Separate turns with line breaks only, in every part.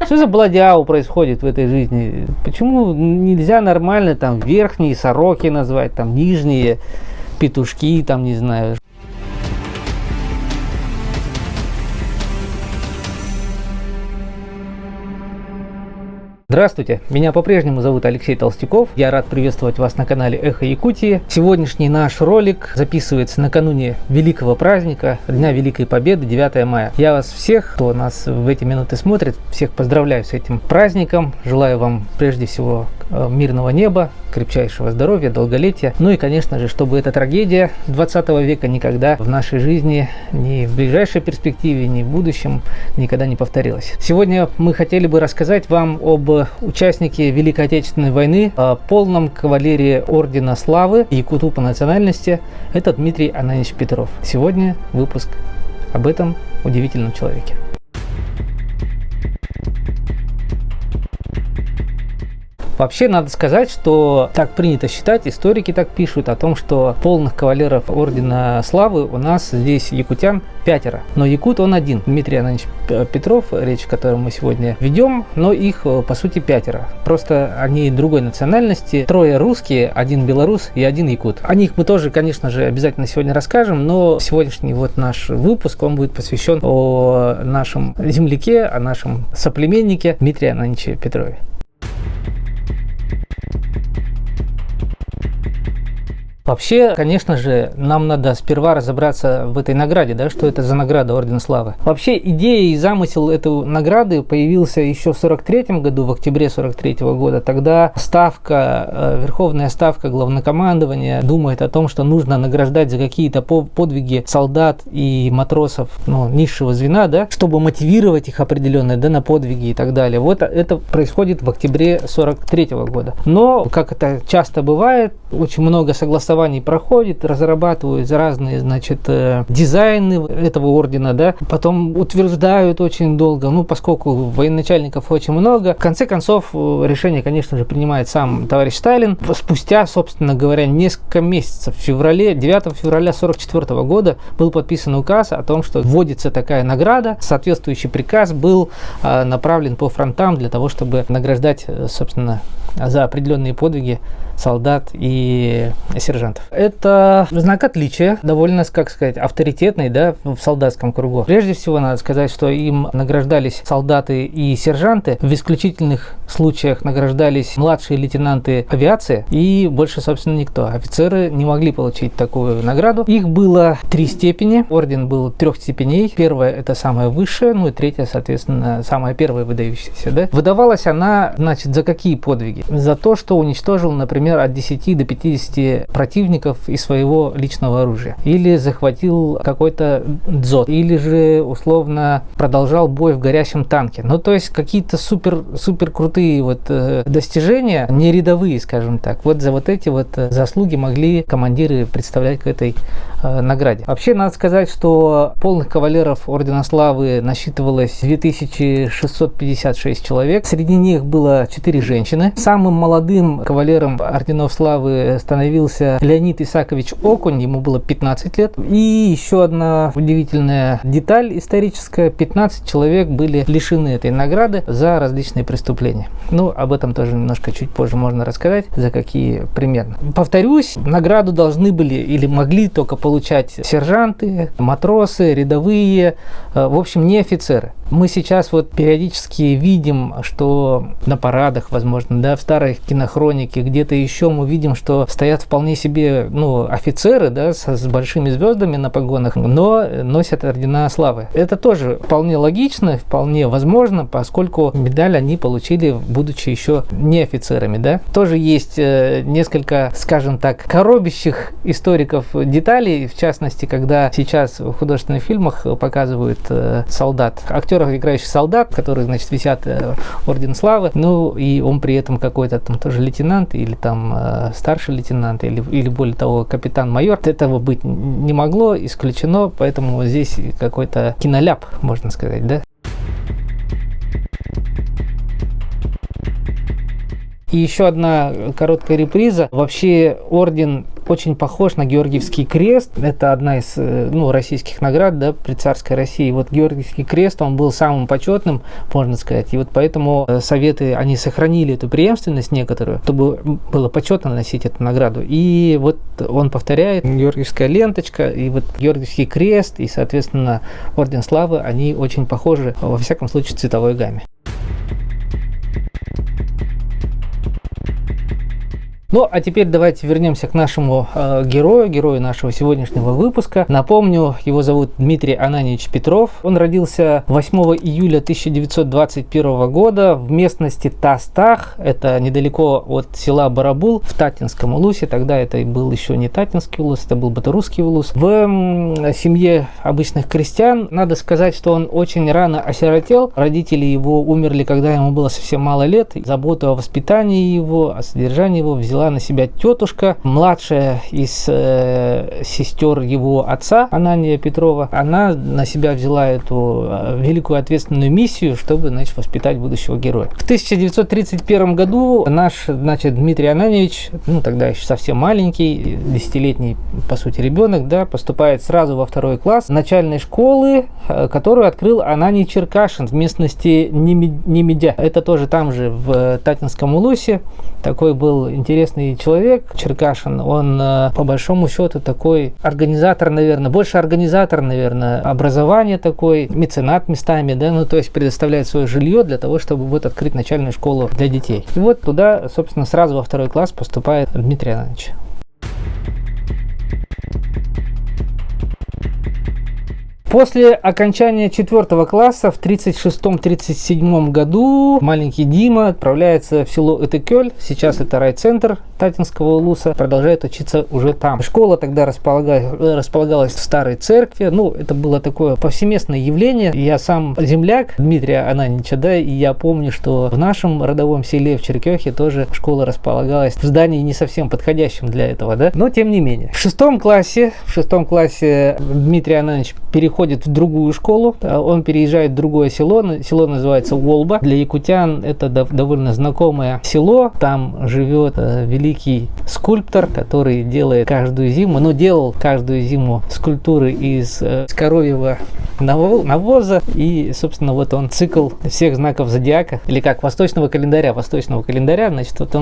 Что за бладяу происходит в этой жизни? Почему нельзя нормально там верхние сороки назвать, там нижние петушки, там не знаю. Здравствуйте, меня по-прежнему зовут Алексей Толстяков. Я рад приветствовать вас на канале Эхо Якутии. Сегодняшний наш ролик записывается накануне великого праздника, Дня Великой Победы, 9 мая. Я вас всех, кто нас в эти минуты смотрит, всех поздравляю с этим праздником. Желаю вам прежде всего мирного неба, крепчайшего здоровья, долголетия. Ну и, конечно же, чтобы эта трагедия 20 века никогда в нашей жизни, ни в ближайшей перспективе, ни в будущем никогда не повторилась. Сегодня мы хотели бы рассказать вам об участнике Великой Отечественной войны, о полном кавалере Ордена Славы, якуту по национальности. Это Дмитрий Ананьевич Петров. Сегодня выпуск об этом удивительном человеке. Вообще, надо сказать, что так принято считать, историки так пишут о том, что полных кавалеров Ордена Славы у нас здесь якутян 5. Но якут он один. Дмитрий Ананьевич Петров, речь о котором мы сегодня ведем, но их по сути 5. Просто они другой национальности. 3 русские, 1 белорус и 1 якут. О них мы тоже, конечно же, обязательно сегодня расскажем, но сегодняшний вот наш выпуск, он будет посвящен о нашем земляке, о нашем соплеменнике Дмитрии Ананьевиче Петрове. Вообще, конечно же, нам надо сперва разобраться в этой награде, да, что это за награда Ордена Славы. Вообще, идея и замысел этой награды появился еще в 1943 году, в октябре 1943 года. Тогда Верховная Ставка Главнокомандования думает о том, что нужно награждать за какие-то подвиги солдат и матросов низшего звена, да, чтобы мотивировать их определенно, да, на подвиги и так далее. Вот это происходит в октябре 1943 года. Но, как это часто бывает, очень много согласований проходит, разрабатывают разные, дизайны этого ордена, да, потом утверждают очень долго, поскольку военачальников очень много. В конце концов, решение, конечно же, принимает сам товарищ Сталин. Спустя, собственно говоря, несколько месяцев, 9 февраля 1944 года был подписан указ о том, что вводится такая награда. Соответствующий приказ был направлен по фронтам для того, чтобы награждать, собственно, за определенные подвиги солдат и сержантов. Это знак отличия, довольно, авторитетный, да, в солдатском кругу. Прежде всего, надо сказать, что им награждались солдаты и сержанты. В исключительных случаях награждались младшие лейтенанты авиации и больше, собственно, никто. Офицеры не могли получить такую награду. Их было 3 степени. Орден был 3 степеней. Первая – это самая высшая, и 3-я, соответственно, самая первая выдающаяся. Да? Выдавалась она, за какие подвиги? За то, что уничтожил, например, от 10 до 50 противников из своего личного оружия. Или захватил какой-то дзот. Или же, условно, продолжал бой в горящем танке. То есть, какие-то супер крутые достижения, не рядовые, скажем так. За эти заслуги могли командиры представлять к этой награде. Вообще, надо сказать, что полных кавалеров Ордена Славы насчитывалось 2656 человек. Среди них было 4 женщины. Самым молодым кавалером Орденов Славы становился Леонид Исакович Окунь, ему было 15 лет. И еще одна удивительная деталь историческая: 15 человек были лишены этой награды за различные преступления. Об этом тоже немножко чуть позже можно рассказать, за какие примерно. Повторюсь, награду должны были или могли только получать сержанты, матросы, рядовые, в общем, не офицеры. Мы сейчас периодически видим, что на парадах, возможно, да, в старой кинохронике, где-то еще мы видим, что стоят вполне себе офицеры, да, с большими звездами на погонах, но носят ордена славы. Это тоже вполне логично, вполне возможно, поскольку медаль они получили, будучи еще не офицерами. Да. Тоже есть несколько, скажем так, коробящих историков деталей, в частности, когда сейчас в художественных фильмах показывают солдат, актеров, играющих солдат, которые, висят орден славы, и он при этом какой-то там тоже лейтенант или там старший лейтенант или более того капитан-майор. Этого быть не могло, исключено, поэтому здесь какой-то киноляп, можно сказать, да. И еще одна короткая реприза. Вообще орден очень похож на Георгиевский крест. Это одна из российских наград, да, при царской России. Вот Георгиевский крест, он был самым почетным, можно сказать. И вот поэтому советы, они сохранили эту преемственность некоторую, чтобы было почетно носить эту награду. И вот он повторяет: Георгиевская ленточка и вот Георгиевский крест и, соответственно, Орден Славы, они очень похожи, во всяком случае, в цветовой гамме. Ну, а теперь давайте вернемся к нашему герою нашего сегодняшнего выпуска. Напомню, его зовут Дмитрий Ананьевич Петров. Он родился 8 июля 1921 года в местности Тастах. Это недалеко от села Барабул в Татинском улусе. Тогда это был еще не Татинский улус, это был Батурусский улус. В семье обычных крестьян. Надо сказать, что он очень рано осиротел. Родители его умерли, когда ему было совсем мало лет. Заботу о воспитании его, о содержании его взяла на себя тетушка, младшая из сестер его отца, Анания Петрова. Она на себя взяла эту великую ответственную миссию, чтобы, воспитать будущего героя. В 1931 году наш, Дмитрий Ананьевич, тогда еще совсем маленький, 10-летний, по сути, ребенок, да, поступает сразу во 2 класс начальной школы, которую открыл Ананий Черкашин в местности Немедя. Это тоже там же, в Татинском улусе. Такой был интересный человек, Черкашин. Он, по большому счету, такой организатор, наверное, больше организатор, наверное, образования такой, меценат местами, да, то есть предоставляет свое жилье для того, чтобы открыть начальную школу для детей. И вот туда, собственно, сразу во 2 класс поступает Дмитрий Ананьевич. После окончания 4 класса в 1936-1937 году маленький Дима отправляется в село Этекёль, сейчас это райцентр Татинского улуса, продолжает учиться уже там. Школа тогда располагалась в старой церкви, это было такое повсеместное явление. Я сам земляк Дмитрия Ананьевича, да, и я помню, что в нашем родовом селе, в Черкёхе, тоже школа располагалась в здании не совсем подходящем для этого, да, но тем не менее. В шестом классе Дмитрий Ананьевич переходит в другую школу, он переезжает в другое село называется Волба. Для якутян это довольно знакомое село, там живет великий скульптор, который делает каждую зиму, делал каждую зиму скульптуры из коровьего навоза, и, собственно, он цикл всех знаков зодиака, или как восточного календаря, он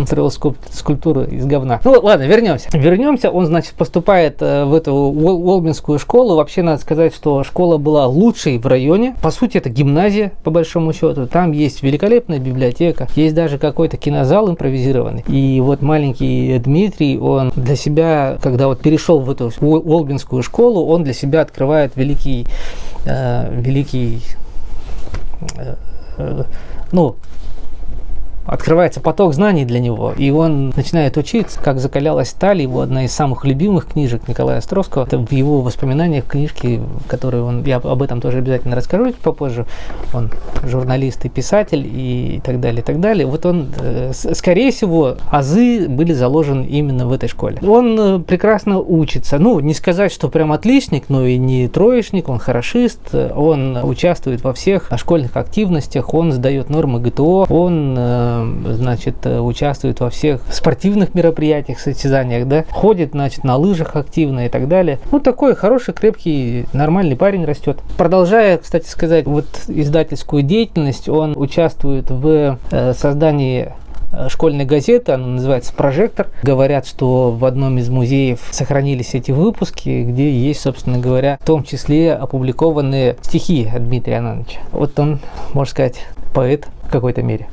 строил скульптуру из говна. Ладно, вернемся, он, поступает в эту Волбинскую школу. Вообще, надо сказать, что школа была лучшей в районе. По сути, это гимназия, по большому счету. Там есть великолепная библиотека, есть даже какой-то кинозал импровизированный. И маленький Дмитрий, он для себя, когда перешел в эту Волбинскую школу, он для себя открывает открывается поток знаний для него, и он начинает учиться, как закалялась сталь. Его одна из самых любимых книжек Николая Островского, это в его воспоминаниях книжки, которые я об этом тоже обязательно расскажу чуть попозже. Он журналист и писатель и так далее, и так далее. Он, скорее всего, азы были заложены именно в этой школе. Он прекрасно учится. Не сказать, что прям отличник, но и не троечник, он хорошист, он участвует во всех школьных активностях, он сдает нормы ГТО, он участвует во всех спортивных мероприятиях, состязаниях, да, ходит, на лыжах активно и так далее. Такой хороший, крепкий, нормальный парень растет. Продолжая, кстати сказать, издательскую деятельность, он участвует в создании школьной газеты, она называется «Прожектор». Говорят, что в одном из музеев сохранились эти выпуски, где есть, собственно говоря, в том числе опубликованные стихи Дмитрия Ананьевича. Он, можно сказать, поэт в какой-то мере.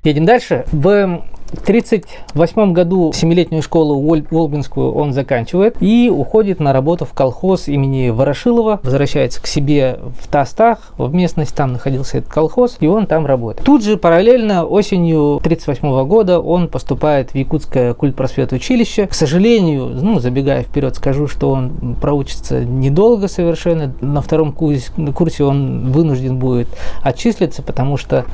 Едем дальше. В 1938 году 7-летнюю школу Волбинскую он заканчивает и уходит на работу в колхоз имени Ворошилова, возвращается к себе в Тастах, в местность, там находился этот колхоз, и он там работает. Тут же параллельно осенью 1938 года он поступает в Якутское культпросветучилище. К сожалению, забегая вперед, скажу, что он проучится недолго совершенно. На 2 курсе он вынужден будет отчислиться, потому что,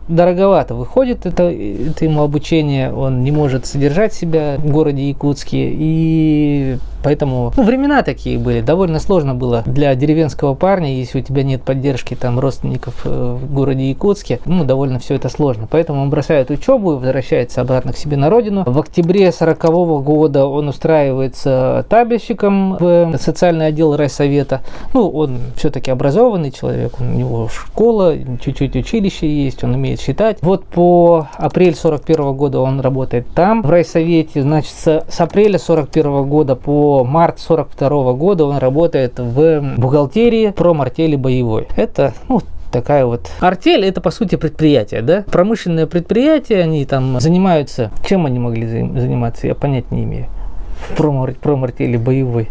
дороговато выходит это ему обучение. Он не может содержать себя в городе Якутске, и Поэтому, времена такие были. Довольно сложно было для деревенского парня, если у тебя нет поддержки там родственников в городе Якутске. Довольно все это сложно. Поэтому он бросает учебу и возвращается обратно к себе на родину. В октябре 40-го года он устраивается табельщиком в социальный отдел райсовета. Он все-таки образованный человек, у него школа, чуть-чуть училище есть, он умеет считать. Вот по апрель 41 года он работает там, в райсовете. Значит, с апреля 41 года по март 42 года он работает в бухгалтерии промартели боевой. Это, такая вот артель, это по сути предприятие, да? Промышленное предприятие, они там занимаются. Чем они могли заниматься, я понять не имею. В промартели боевой.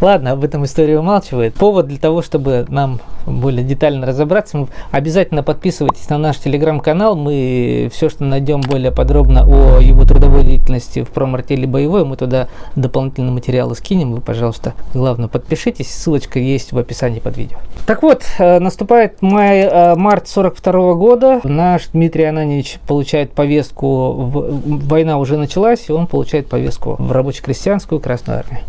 Ладно, об этом история умалчивает. Повод для того, чтобы нам более детально разобраться, обязательно подписывайтесь на наш телеграм-канал. Мы все, что найдем более подробно о его трудовой деятельности в промартеле боевой, мы туда дополнительные материалы скинем. Вы, пожалуйста, главное, подпишитесь. Ссылочка есть в описании под видео. Так вот, наступает март 42 года. Наш Дмитрий Ананьевич получает повестку, война уже началась, и он получает повестку в рабоче-крестьянскую Красную Армию.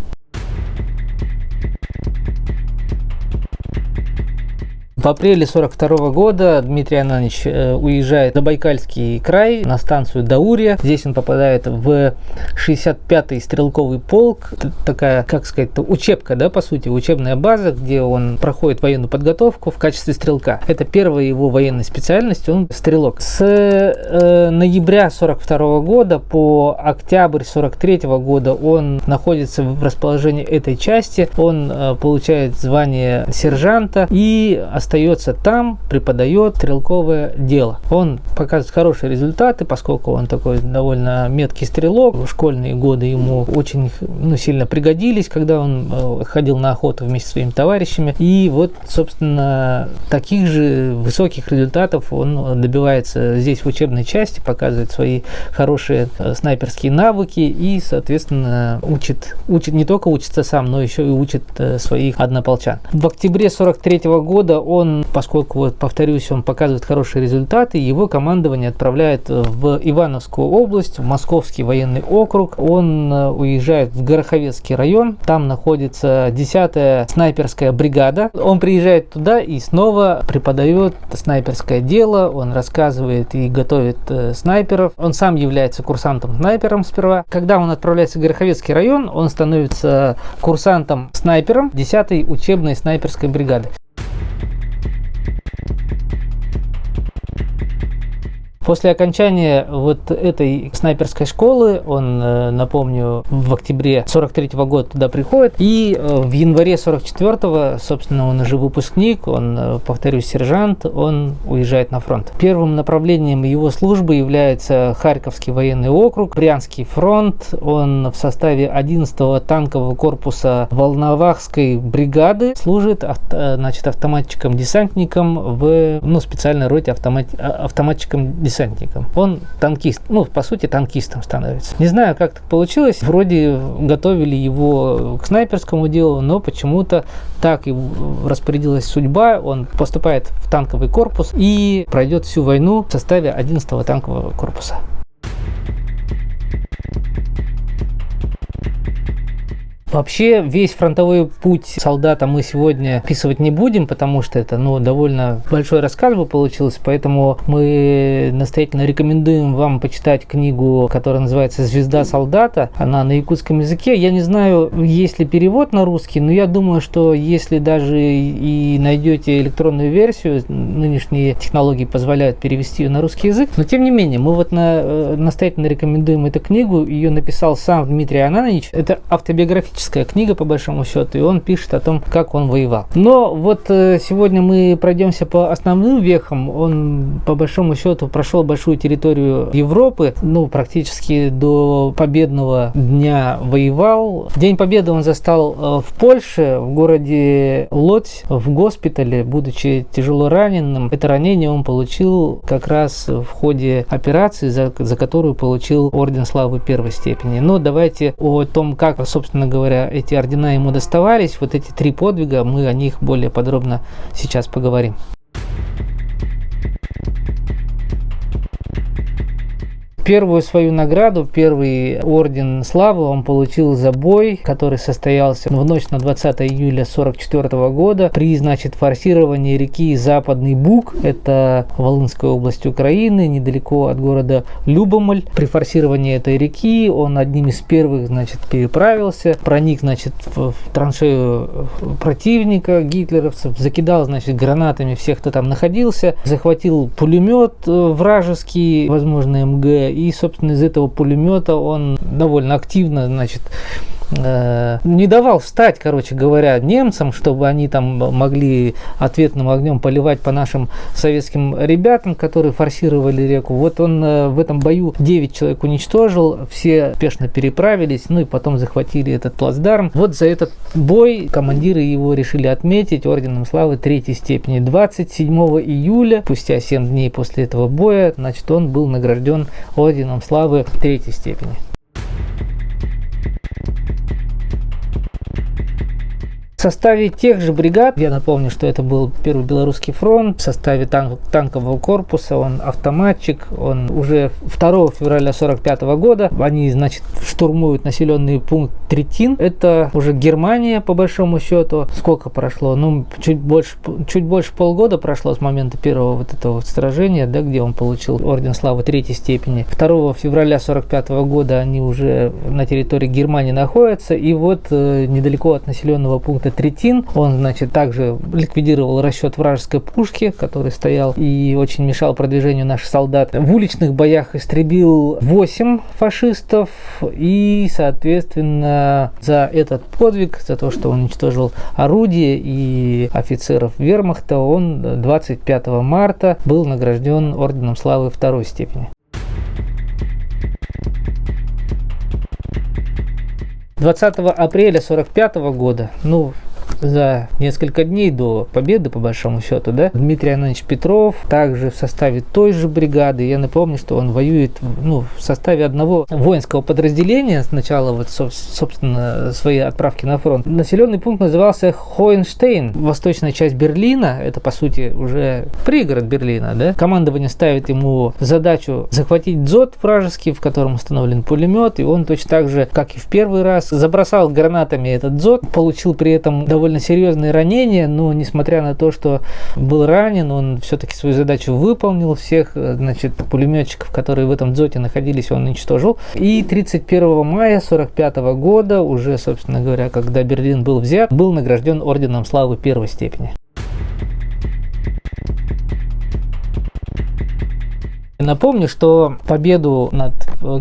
В апреле 42 года Дмитрий Ананьевич уезжает в Забайкальский край на станцию Даурия. Здесь он попадает в 65-й стрелковый полк. Это такая, как сказать, учебка, да, по сути, учебная база, где он проходит военную подготовку в качестве стрелка. Это первая его военная специальность, он стрелок. С ноября 42 года по октябрь 43 года он находится в расположении этой части. Он получает звание сержанта и остается там, преподает стрелковое дело. Он показывает хорошие результаты, поскольку он такой довольно меткий стрелок. В школьные годы ему очень сильно пригодились, когда он ходил на охоту вместе со своими товарищами. И вот, собственно, таких же высоких результатов он добивается здесь в учебной части, показывает свои хорошие снайперские навыки и, соответственно, не только учится сам, но еще и учит своих однополчан. В октябре 43 года поскольку, повторюсь, он показывает хорошие результаты, его командование отправляет в Ивановскую область, в Московский военный округ. Он уезжает в Гороховецкий район, там находится 10-я снайперская бригада. Он приезжает туда и снова преподает снайперское дело, он рассказывает и готовит снайперов. Он сам является курсантом-снайпером сперва. Когда он отправляется в Гороховецкий район, он становится курсантом-снайпером 10-й учебной снайперской бригады. После окончания вот этой снайперской школы, он, напомню, в октябре 43 года туда приходит, и в январе 44-го, собственно, он уже выпускник, он, повторюсь, сержант, он уезжает на фронт. Первым направлением его службы является Харьковский военный округ, Брянский фронт. Он в составе 11-го танкового корпуса Волновахской бригады служит, автоматчиком-десантником в специальной роте автоматчиком-десантником. Он танкист, по сути, танкистом становится. Не знаю, как так получилось. Вроде готовили его к снайперскому делу, но почему-то так и распорядилась судьба. Он поступает в танковый корпус и пройдет всю войну в составе 11-го танкового корпуса. Вообще, весь фронтовой путь солдата мы сегодня описывать не будем, потому что это довольно большой рассказ бы получился, поэтому мы настоятельно рекомендуем вам почитать книгу, которая называется «Звезда солдата». Она на якутском языке. Я не знаю, есть ли перевод на русский, но я думаю, что если даже и найдете электронную версию, нынешние технологии позволяют перевести ее на русский язык, но тем не менее, мы настоятельно рекомендуем эту книгу. Ее написал сам Дмитрий Ананьевич. Это автобиографическая книга, по большому счету, и он пишет о том, как он воевал. Но вот сегодня мы пройдемся по основным вехам. Он, по большому счету, прошел большую территорию Европы, практически до победного дня воевал. День Победы он застал в Польше, в городе Лодзь, в госпитале, будучи тяжело раненым. Это ранение он получил как раз в ходе операции, за которую получил орден славы первой степени. Но давайте о том, как, собственно говоря, эти ордена ему доставались, вот эти 3 подвига, мы о них более подробно сейчас поговорим. Первую свою награду, первый орден славы он получил за бой, который состоялся в ночь на 20 июля 1944 года при, значит, форсировании реки Западный Буг, это Волынская область Украины, недалеко от города Любомль. При форсировании этой реки он одним из первых, значит, переправился, проник, значит, в траншею противника, гитлеровцев, закидал, значит, гранатами всех, кто там находился, захватил пулемет вражеский, возможно, МГ, и, собственно, из этого пулемета он довольно активно, значит, не давал встать, короче говоря, немцам, чтобы они там могли ответным огнем поливать по нашим советским ребятам, которые форсировали реку. Вот он в этом бою 9 человек уничтожил, все спешно переправились, ну и потом захватили этот плацдарм. Вот за этот бой командиры его решили отметить орденом славы 3-й степени. 27 июля, спустя 7 дней после этого боя, значит, он был награжден орденом славы 3-й степени. В составе тех же бригад, я напомню, что это был Первый Белорусский фронт, в составе танкового корпуса, он автоматчик, он уже 2 февраля 1945 года, они, значит, штурмуют населенный пункт Третин, это уже Германия, по большому счету. Сколько прошло? Ну, чуть больше полгода прошло с момента первого вот этого вот сражения, да, где он получил орден славы 3-й степени. 2 февраля 1945 года они уже на территории Германии находятся, и вот недалеко от населенного пункта Третин он, значит, также ликвидировал расчет вражеской пушки, который стоял и очень мешал продвижению наших солдат. В уличных боях истребил 8 фашистов, и, соответственно, за этот подвиг, за то, что он уничтожил орудие и офицеров вермахта, он 25 марта был награжден орденом славы 2-й степени. 20 апреля 1945 года, ну, за несколько дней до победы, по большому счету, да, Дмитрий Анатольевич Петров, также в составе той же бригады, я напомню, что он воюет, ну, в составе одного воинского подразделения, сначала вот, собственно, своей отправки на фронт. Населенный пункт назывался Хоенштейн, восточная часть Берлина, это, по сути, уже пригород Берлина, да. Командование ставит ему задачу захватить дзот вражеский, в котором установлен пулемет, и он точно так же, как и в первый раз, забросал гранатами этот дзот, получил при этом довольно серьезные ранения, но несмотря на то, что был ранен, он все-таки свою задачу выполнил, всех, значит, пулеметчиков, которые в этом дзоте находились, он уничтожил. И 31 мая 1945 года, уже, собственно говоря, когда Берлин был взят, был награжден орденом славы 1-й степени. Напомню, что победу над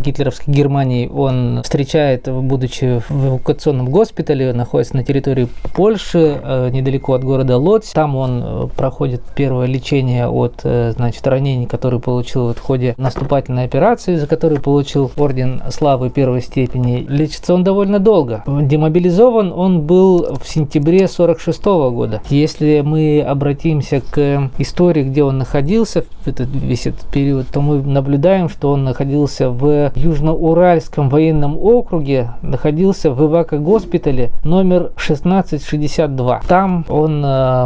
гитлеровской Германией он встречает, будучи в эвакуационном госпитале, находится на территории Польши, недалеко от города Лодзь. Там он проходит первое лечение от, значит, ранений, которые получил в ходе наступательной операции, за которую получил орден славы 1-й степени. Лечится он довольно долго. Демобилизован он был в сентябре 1946 года. Если мы обратимся к истории, где он находился весь этот период, то мы наблюдаем, что он находился в Южноуральском военном округе, находился в эвакогоспитале номер 1662. Там он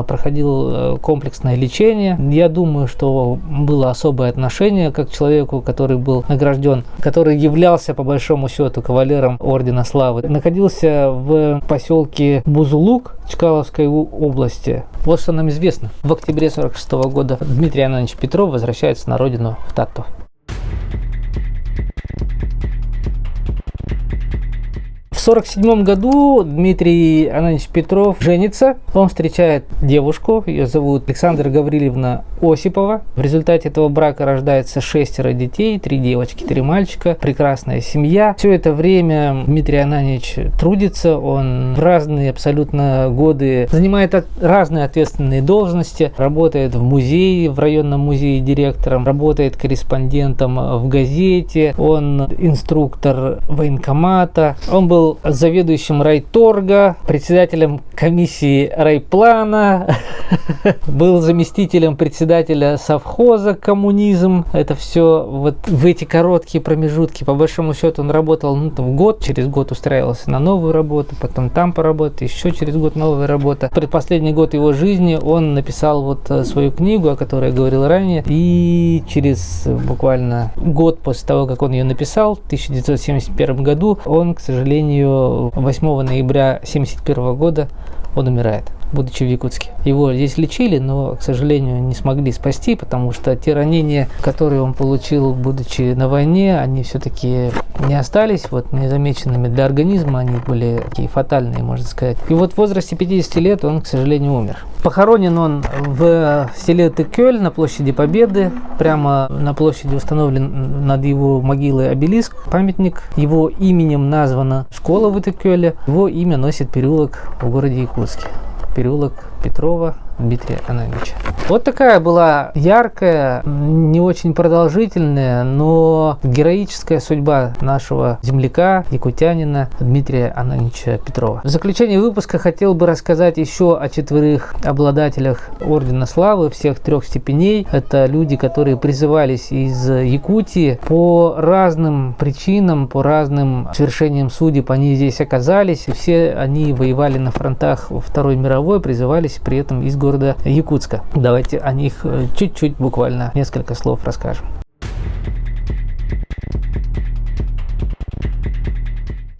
проходил комплексное лечение. Я думаю, что было особое отношение как к человеку, который был награжден, который являлся по большому счету кавалером ордена славы. Находился в поселке Бузулук Чкаловской области. Вот что нам известно. В октябре 1946 года Дмитрий Анатольевич Петров возвращается на родину в Тарту. В 1947 году Дмитрий Анатольевич Петров женится. Он встречает девушку, ее зовут Александра Гавриловна Осипова. В результате этого брака рождается 6 детей, 3 девочки, 3 мальчика. Прекрасная семья. Все это время Дмитрий Анатольевич трудится. Он в разные абсолютно годы занимает разные ответственные должности. Работает в музее, в районном музее директором. Работает корреспондентом в газете. Он инструктор военкомата. Он был заведующим райторга, председателем комиссии райплана. Был заместителем председателя совхоза «Коммунизм». Это все вот в эти короткие промежутки. По большому счету он работал в год, через год устраивался на новую работу, потом там поработал, еще через год новая работа. Предпоследний год его жизни он написал вот свою книгу, о которой я говорил ранее, и через буквально год после того, как он ее написал, в 1971 году, он, к сожалению, 8 ноября 1971 года он умирает, будучи в Якутске. Его здесь лечили, но, к сожалению, не смогли спасти, потому что те ранения, которые он получил, будучи на войне, они все-таки не остались вот незамеченными для организма, они были такие фатальные, можно сказать. И вот в возрасте 50 лет он, к сожалению, умер. Похоронен он в селе Тыкёль на площади Победы. Прямо на площади установлен над его могилой обелиск, памятник. Его именем названа школа в Тыкёле. Его имя носит переулок в городе Якутске. Переулок Петрова Дмитрия Ананьевича. Вот такая была яркая, не очень продолжительная, но героическая судьба нашего земляка, якутянина Дмитрия Ананьевича Петрова. В заключение выпуска хотел бы рассказать еще о 4 обладателях Ордена Славы всех 3 степеней. Это люди, которые призывались из Якутии по разным причинам, по разным свершениям судеб. Они здесь оказались, и все они воевали на фронтах Второй мировой, призывались при этом из города Якутска. Давайте о них чуть-чуть, буквально несколько слов расскажем.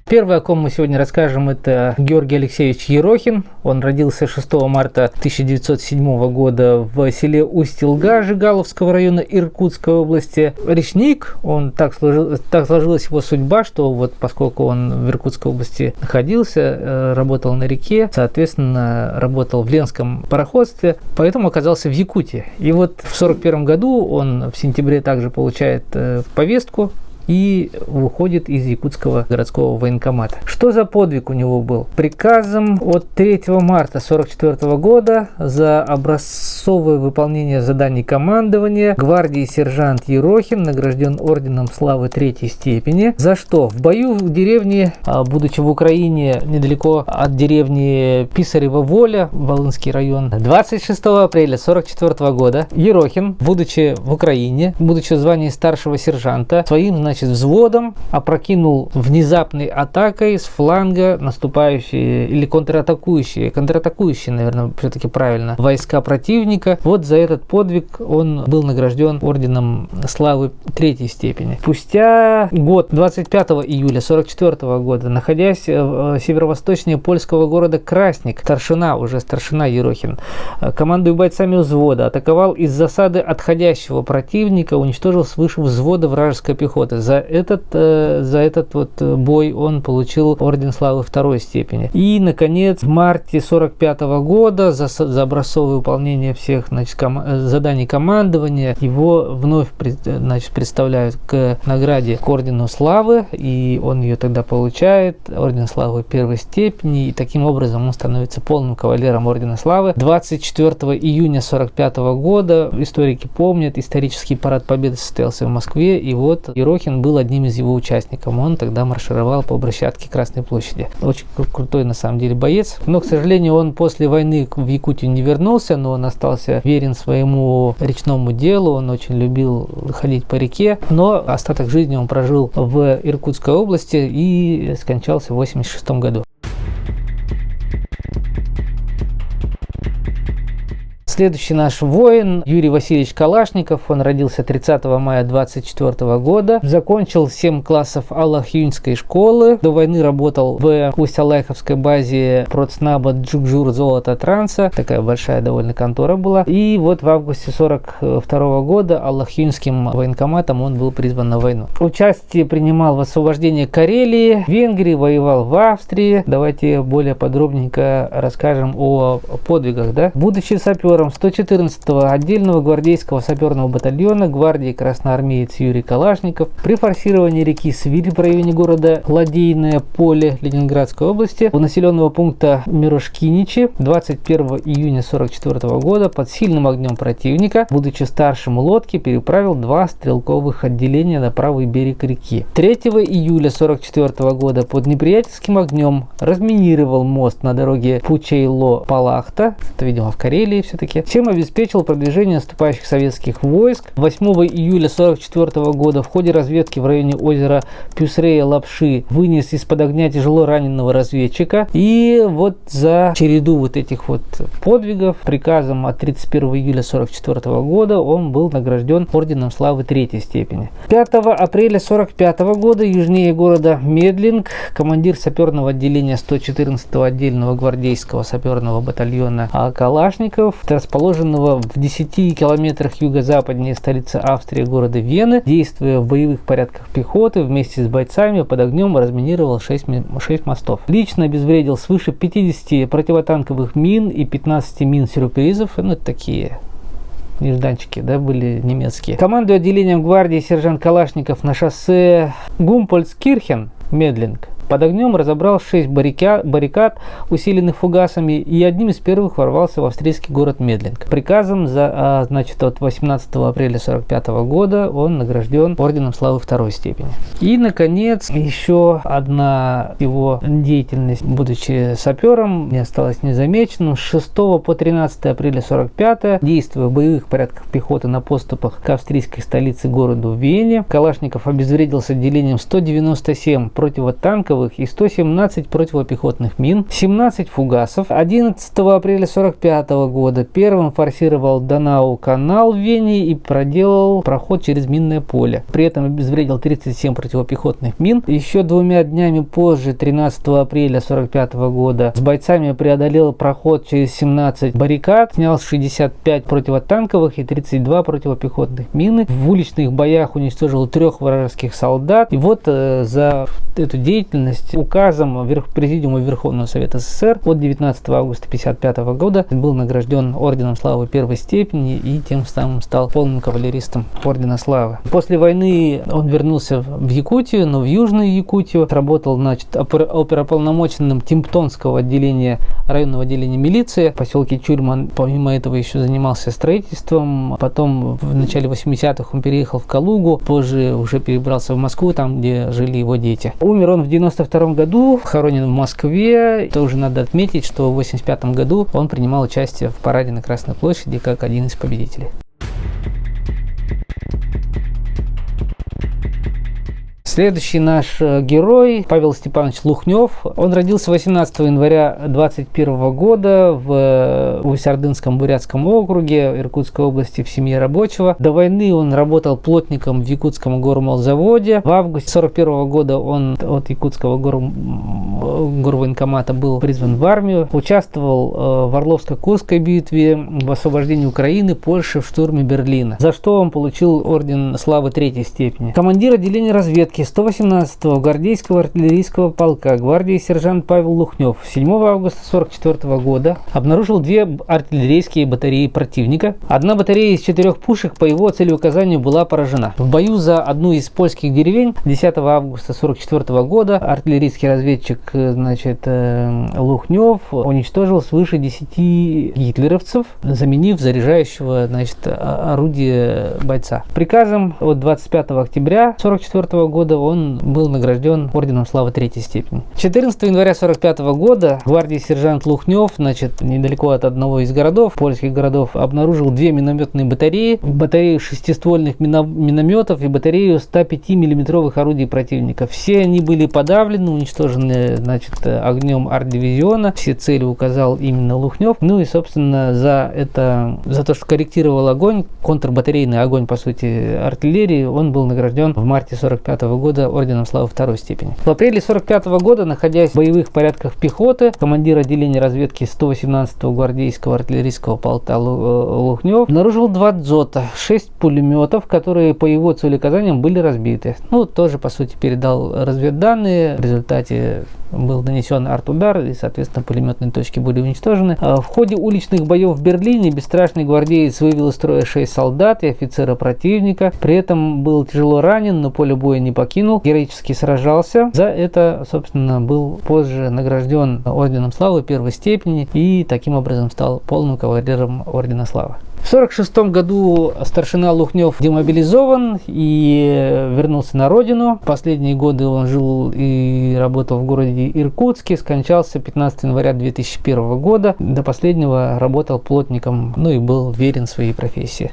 Первый, о ком мы сегодня расскажем, это Георгий Алексеевич Ерохин. Он родился 6 марта 1907 года в селе Усть-Илга Жигаловского района Иркутской области. Речник, так сложилась его судьба, что вот поскольку он в Иркутской области находился, работал на реке, соответственно, работал в Ленском пароходстве, поэтому оказался в Якутии. И вот в 1941 году он в сентябре также получает повестку и выходит из якутского городского военкомата. Что за подвиг у него был? Приказом от 3 марта 1944 года за образцовое выполнение заданий командования гвардии сержант Ерохин награжден орденом славы 3 степени. За что? В бою в деревне, будучи в Украине, недалеко от деревни Писарева Воля, Волынский район, 26 апреля 1944 года Ерохин, будучи в Украине, будучи в звании старшего сержанта, своим, взводом опрокинул внезапной атакой с фланга наступающие или контратакующие, наверное, все-таки правильно, войска противника. Вот за этот подвиг он был награжден орденом славы 3 степени. Спустя год, 25 июля 1944 года, находясь северо-восточнее польского города Красник, старшина Ерохин, командуя бойцами взвода, атаковал из засады отходящего противника, уничтожил свыше взвода вражеской пехоты. За этот вот бой он получил орден славы 2 степени. И, наконец, в марте 1945 года за образцовое выполнение всех заданий командования его вновь представляют к награде, к ордену славы, и он ее тогда получает, орден славы 1 степени, и таким образом он становится полным кавалером ордена славы. 24 июня 1945 года, историки помнят, исторический парад Победы состоялся в Москве, и вот Ерохин был одним из его участников. Он тогда маршировал по брусчатке Красной площади. Очень крутой, на самом деле, боец. Но, к сожалению, он после войны в Якутию не вернулся, но он остался верен своему речному делу. Он очень любил ходить по реке. Но остаток жизни он прожил в Иркутской области и скончался в 1986 году. Следующий наш воин Юрий Васильевич Калашников. Он родился 30 мая 1924 года. Закончил 7 классов Аллахюнской школы. До войны работал в Усть-Алайховской базе Продснаба Джукжур Золото Транса. Такая большая довольно контора была. И вот в августе 1942 года Аллахюнским военкоматом он был призван на войну. Участие принимал в освобождении Карелии, Венгрии, воевал в Австрии. Давайте более подробненько расскажем о подвигах. Будучи сапером сапером 114-го отдельного гвардейского саперного батальона гвардии красноармеец Юрий Калашников при форсировании реки Свирь в районе города Ладейное поле Ленинградской области у населенного пункта Мирошкиничи 21 июня 1944 года под сильным огнем противника, будучи старшим лодки, переправил 2 стрелковых отделения на правый берег реки. 3 июля 1944 года под неприятельским огнем разминировал мост на дороге Пучейло-Палахта, это, видимо, в Карелии все-таки, чем обеспечил продвижение наступающих советских войск. 8 июля 1944 года в ходе разведки в районе озера Пюсрея-Лапши вынес из-под огня тяжело раненого разведчика. И вот за череду вот этих вот подвигов приказом от 31 июля 1944 года он был награжден орденом славы 3-й степени. 5 апреля 1945 года южнее города Медлинг командир саперного отделения 114-го отдельного гвардейского саперного батальона Калашников, расположенного в 10 километрах юго-западнее столицы Австрии города Вены, действуя в боевых порядках пехоты вместе с бойцами под огнем разминировал 6 мостов. Лично обезвредил свыше 50 противотанковых мин и 15 мин-сюрпризов, ну это такие нежданчики, да, были немецкие. Командуя отделением гвардии сержант Калашников на шоссе Гумпольцкирхен, Медлинг, под огнем разобрал 6 баррикад, усиленных фугасами, и одним из первых ворвался в австрийский город Медлинг. Приказом от 18 апреля 1945 года он награжден орденом славы 2-й степени. И, наконец, еще одна его деятельность, будучи сапером, не осталась незамеченным. С 6 по 13 апреля 1945, действуя в боевых порядках пехоты на поступах к австрийской столице городу Вене, Калашников обезвредил с отделением 197 противотанковых и 117 противопехотных мин, 17 фугасов. 11 апреля 1945 года первым форсировал Донау-канал в Вене и проделал проход через минное поле. При этом обезвредил 37 противопехотных мин. Еще 2 днями позже, 13 апреля 1945 года, с бойцами преодолел проход через 17 баррикад, снял 65 противотанковых и 32 противопехотных мины. В уличных боях уничтожил 3 вражеских солдат. И вот за эту деятельность указом Президиума Верховного Совета СССР от 19 августа 1955 года был награжден орденом славы 1-й степени и тем самым стал полным кавалеристом ордена славы. После войны он вернулся в Якутию, но в Южную Якутию, работал, оперуполномоченным Темптонского отделения, районного отделения милиции в поселке Чурман. Помимо этого еще занимался строительством. Потом в начале 80-х он переехал в Калугу, позже уже перебрался в Москву, там, где жили его дети. Умер он в 1992 году, хоронен в Москве. Тоже надо отметить, что в 1985 году он принимал участие в параде на Красной площади как один из победителей. Следующий наш герой Павел Степанович Лухнев. Он родился 18 января 1921 года в Усть-Ордынском Бурятском округе Иркутской области в семье рабочего. До войны он работал плотником в Якутском гормолзаводе. В августе 1941 года он от Якутского горвоенкомата был призван в армию. Участвовал в Орловско-Курской битве, в освобождении Украины, Польши, в штурме Берлина, за что он получил орден славы 3-й степени. Командир отделения разведки 118-го гвардейского артиллерийского полка гвардии сержант Павел Лухнев 7 августа 1944 года обнаружил 2 артиллерийские батареи противника. Одна батарея из 4 пушек по его целеуказанию была поражена. В бою за одну из польских деревень 10 августа 1944 года артиллерийский разведчик Лухнев уничтожил свыше 10 гитлеровцев, заменив заряжающего орудие бойца. Приказом от 25 октября 1944 года он был награжден орденом славы 3-й степени. 14 января 1945 года гвардии сержант Лухнев, недалеко от одного из польских городов, обнаружил 2 минометные батареи, батарею 6-ствольных минометов и батарею 105 миллиметровых орудий противника. Все они были подавлены, уничтожены огнем арт-дивизиона. Все цели указал именно Лухнев. Ну и, собственно, за то, что корректировал огонь, контрбатарейный огонь, по сути, артиллерии, он был награжден в марте 1945 года года орденом славы второй степени. В апреле 1945 года, находясь в боевых порядках пехоты, командир отделения разведки 118-го гвардейского артиллерийского полка Лухнев обнаружил 2 дзота, 6 пулеметов, которые по его целеуказаниям были разбиты. Ну, тоже, по сути, передал разведданные. В результате был нанесен арт-удар, и, соответственно, пулеметные точки были уничтожены. В ходе уличных боев в Берлине бесстрашный гвардеец вывел из строя 6 солдат и офицера противника. При этом был тяжело ранен, но поле боя не покинул. Героически сражался. За это, собственно, был позже награжден орденом славы первой степени и таким образом стал полным кавалером ордена славы. В 1946 году старшина Лухнев демобилизован и вернулся на родину. Последние годы он жил и работал в городе Иркутске. Скончался 15 января 2001 года. До последнего работал плотником, ну и был верен своей профессии.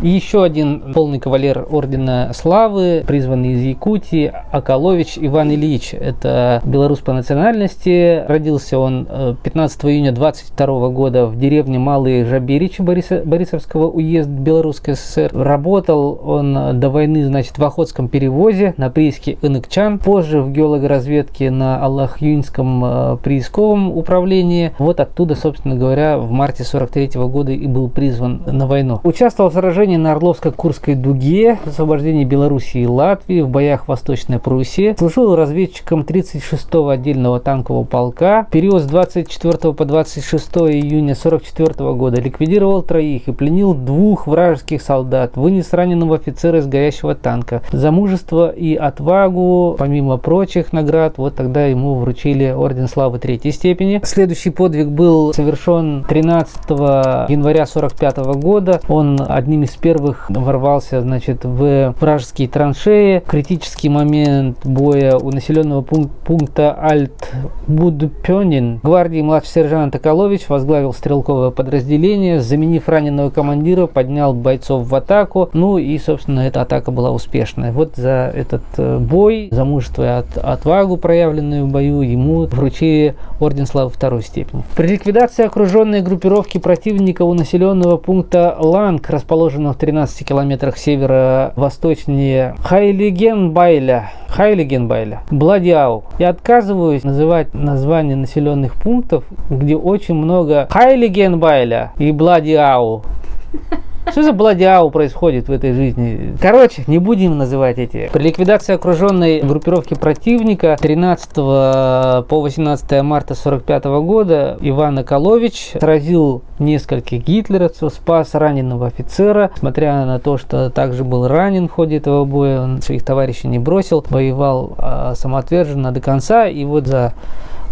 И еще один полный кавалер ордена славы, призванный из Якутии, Акалович Иван Ильич. Это белорус по национальности. Родился он 15 июня 22 года в деревне Малый Жаберич Борисовского уезда Белорусской ССР. Работал он до войны, значит, в Охотском перевозе на прииске Иныкчан. Позже в геологоразведке на Аллахюинском приисковом управлении. Вот оттуда, собственно говоря, в марте 1943 года и был призван на войну. Участвовал в сражении на Орловско-Курской дуге, в освобождении Белоруссии и Латвии, в боях в Восточной Пруссии. Служил разведчиком 36-го отдельного танкового полка. В период с 24 по 26 июня 1944 года ликвидировал 3 и пленил 2 вражеских солдат. Вынес раненого офицера из горящего танка. За мужество и отвагу, помимо прочих наград, вот тогда ему вручили орден славы 3-й степени. Следующий подвиг был совершен 13 января 1945 года. Он одним из первых ворвался, значит, в вражеские траншеи. Критический момент боя у населенного пункта Альт-Будпёнин. Гвардии младший сержант Акалович возглавил стрелковое подразделение, заменив раненого командира, поднял бойцов в атаку. Ну и, собственно, эта атака была успешная. Вот за этот бой, за мужество и отвагу, проявленную в бою, ему вручили орден славы 2-й степени. При ликвидации окруженной группировки противника у населенного пункта Ланг, расположенного в 13 километрах северо-восточнее Хайлигенбайля, Бладиау. Я отказываюсь называть названия населенных пунктов, где очень много Хайлигенбайля и Бладиау. Что за Бладиау происходит в этой жизни? Короче, не будем называть эти. При ликвидации окруженной группировки противника 13 по 18 марта 1945 года Иван Акалович сразил нескольких гитлеровцев, спас раненого офицера. Несмотря на то, что также был ранен в ходе этого боя, он своих товарищей не бросил, воевал самоотверженно до конца. И вот за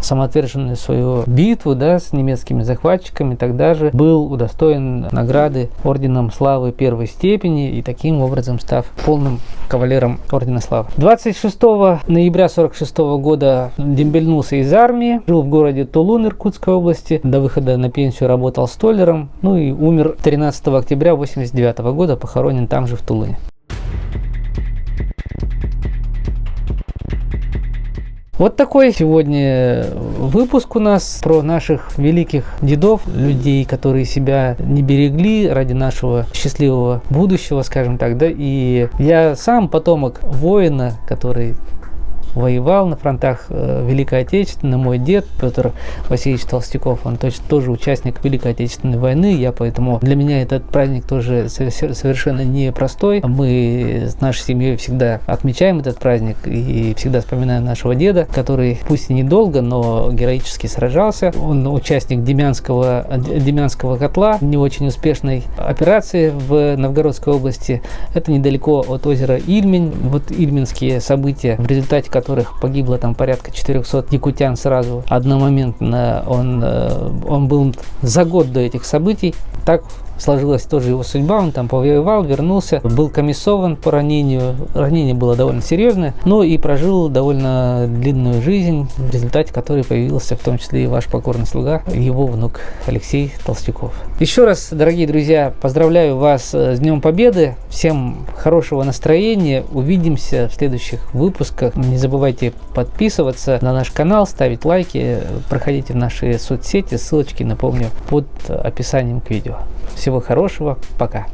самоотверженную свою битву, да, с немецкими захватчиками, тогда же был удостоен награды орденом славы 1-й степени и таким образом став полным кавалером ордена славы. 26 ноября 1946 года дембельнулся из армии, жил в городе Тулун Иркутской области, до выхода на пенсию работал столяром, ну и умер 13 октября 1989 года, похоронен там же в Тулуне. Вот такой сегодня выпуск у нас про наших великих дедов, людей, которые себя не берегли ради нашего счастливого будущего, скажем так, да. И я сам потомок воина, который воевал на фронтах Великой Отечественной. Мой дед Петр Васильевич Толстяков, он тоже участник Великой Отечественной войны. Поэтому для меня этот праздник тоже совершенно непростой. Мы с нашей семьей всегда отмечаем этот праздник и всегда вспоминаем нашего деда, который пусть и недолго, но героически сражался. Он участник Демянского котла, не очень успешной операции в Новгородской области. Это недалеко от озера Ильмень. Вот ильменские события, в результате которых погибло там порядка 400 якутян сразу одномоментно. Он был за год до этих событий. Так сложилась тоже его судьба. Он там повоевал, вернулся, был комиссован по ранению. Ранение было довольно серьезное, но и прожил довольно длинную жизнь, в результате которой появился в том числе и ваш покорный слуга, его внук Алексей Толстяков. Еще раз, дорогие друзья, поздравляю вас с Днем Победы. Всем хорошего настроения. Увидимся в следующих выпусках. Не забывайте подписываться на наш канал, ставить лайки, проходите в наши соцсети. Ссылочки, напомню, под описанием к видео. Всего хорошего. Пока.